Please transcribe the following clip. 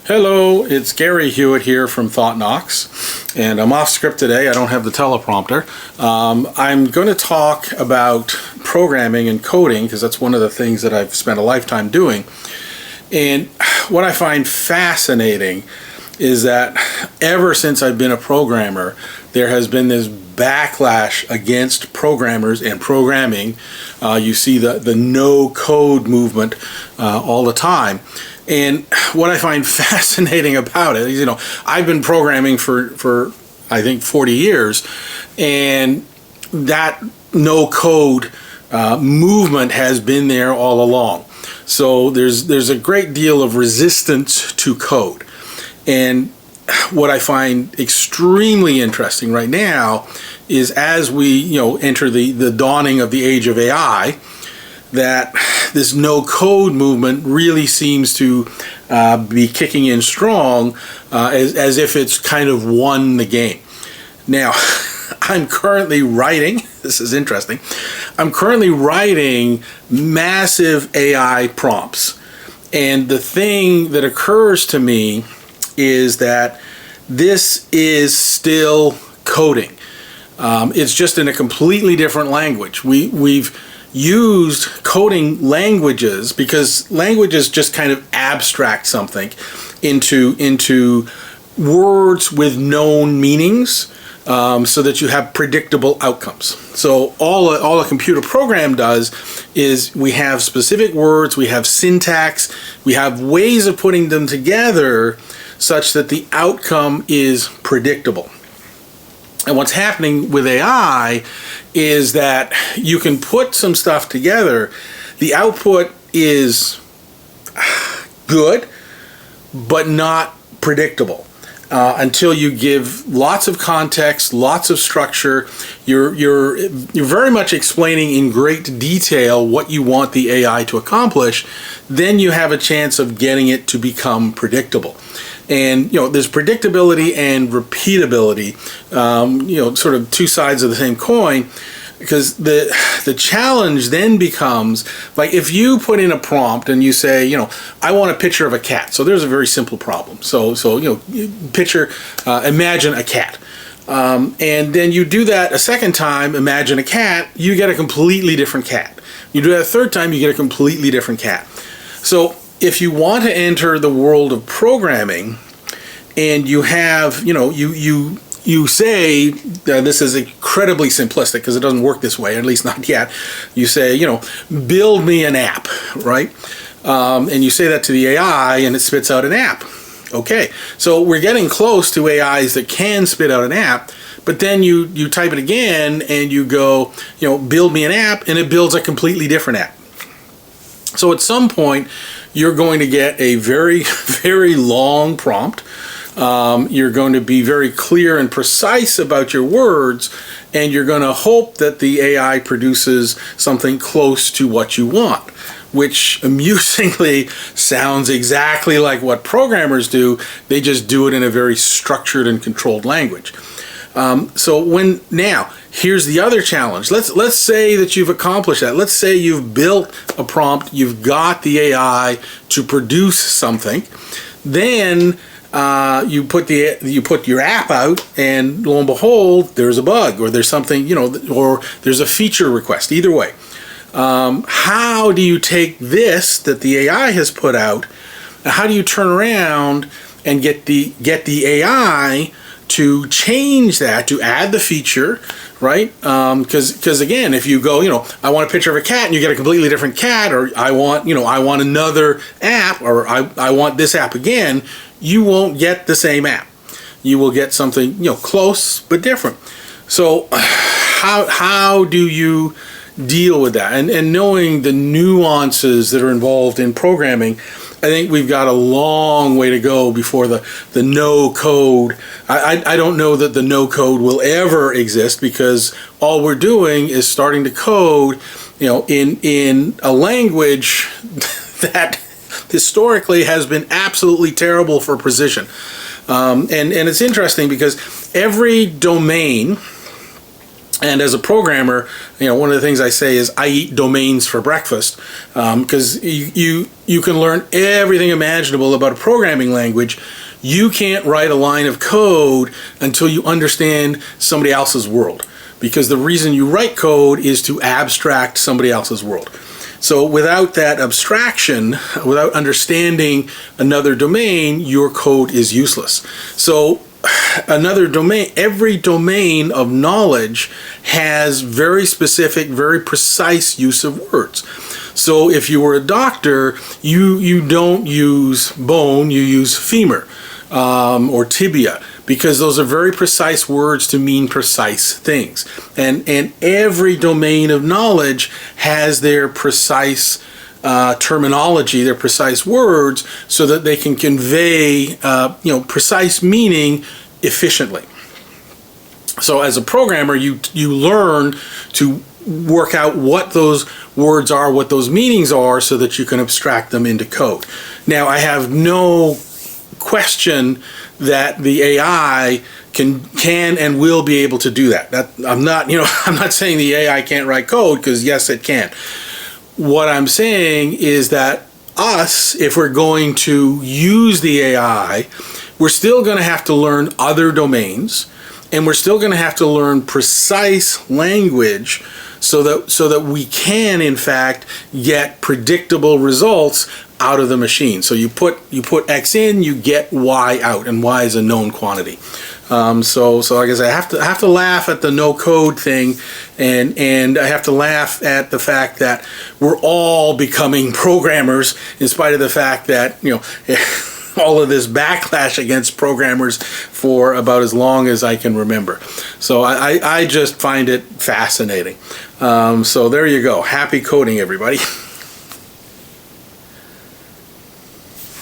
Hello, it's Gary Hewitt here from ThoughtKnox, and I'm off script today. I don't have the teleprompter. I'm going to talk about programming and coding because that's one of the things that I've spent a lifetime doing. And what I find fascinating is that ever since I've been a programmer, there has been this backlash against programmers and programming. You see the no-code movement all the time. And what I find fascinating about it is, I've been programming for I think 40 years, and that no-code movement has been there all along. So there's a great deal of resistance to code. And what I find extremely interesting right now is as we enter the dawning of the age of AI, that this no-code movement really seems to be kicking in strong, as if it's kind of won the game. Now, I'm currently writing, this is interesting, I'm currently writing massive AI prompts. And the thing that occurs to me is that this is still coding. It's just in a completely different language. We've used coding languages because languages just kind of abstract something into words with known meanings, so that you have predictable outcomes. So all a computer program does is we have specific words, we have syntax, we have ways of putting them together such that the outcome is predictable. And what's happening with AI is that you can put some stuff together. The output is good, but not predictable. Until you give lots of context, lots of structure, you're very much explaining in great detail what you want the AI to accomplish, then you have a chance of getting it to become predictable. And there's predictability and repeatability, sort of two sides of the same coin. Because the challenge then becomes, like, if you put in a prompt and you say, I want a picture of a cat. So there's a very simple problem. So imagine a cat. And then you do that a second time, imagine a cat, you get a completely different cat. You do that a third time, you get a completely different cat. So if you want to enter the world of programming and you have, you say, this is incredibly simplistic because it doesn't work this way, at least not yet. You say, build me an app, right? And you say that to the AI and it spits out an app. Okay, so we're getting close to AIs that can spit out an app, but then you type it again and you go, build me an app, and it builds a completely different app. So at some point, you're going to get a very, very long prompt. You're going to be very clear and precise about your words, and you're going to hope that the AI produces something close to what you want, which amusingly sounds exactly like what programmers do. They just do it in a very structured and controlled language. Now, here's the other challenge. Let's say that you've accomplished that. Let's say you've built a prompt, you've got the AI to produce something. Then you put your app out, and lo and behold, there's a bug, or there's something, or there's a feature request. Either way, how do you take this that the AI has put out? How do you turn around and get the AI to change that, to add the feature, right? Because again, if you go, I want a picture of a cat, and you get a completely different cat, or I want another app, or I want this app again, you won't get the same app. You will get something, close but different. So how do you deal with that? And knowing the nuances that are involved in programming, I think we've got a long way to go before the no code. I don't know that the no code will ever exist, because all we're doing is starting to code, in a language that historically has been absolutely terrible for precision. And it's interesting because every domain And as a programmer, one of the things I say is I eat domains for breakfast, because you can learn everything imaginable about a programming language. You can't write a line of code until you understand somebody else's world, because the reason you write code is to abstract somebody else's world. So without that abstraction, without understanding another domain, your code is useless. So another domain, every domain of knowledge has very specific, very precise use of words. So if you were a doctor, you don't use bone, you use femur or tibia, because those are very precise words to mean precise things. And every domain of knowledge has their precise terminology, their precise words, so that they can convey precise meaning efficiently. So as a programmer, you learn to work out what those words are, what those meanings are, so that you can abstract them into code. Now, I have no question that the AI can and will be able to do that. I'm not saying the AI can't write code, because yes, it can. What I'm saying is that if we're going to use the AI, we're still going to have to learn other domains, and we're still going to have to learn precise language so that we can, in fact, get predictable results out of the machine. So you put X in, you get Y out, and Y is a known quantity. So like I said, I have to laugh at the no code thing, and I have to laugh at the fact that we're all becoming programmers, in spite of the fact that all of this backlash against programmers for about as long as I can remember. So I just find it fascinating. So there you go. Happy coding, everybody.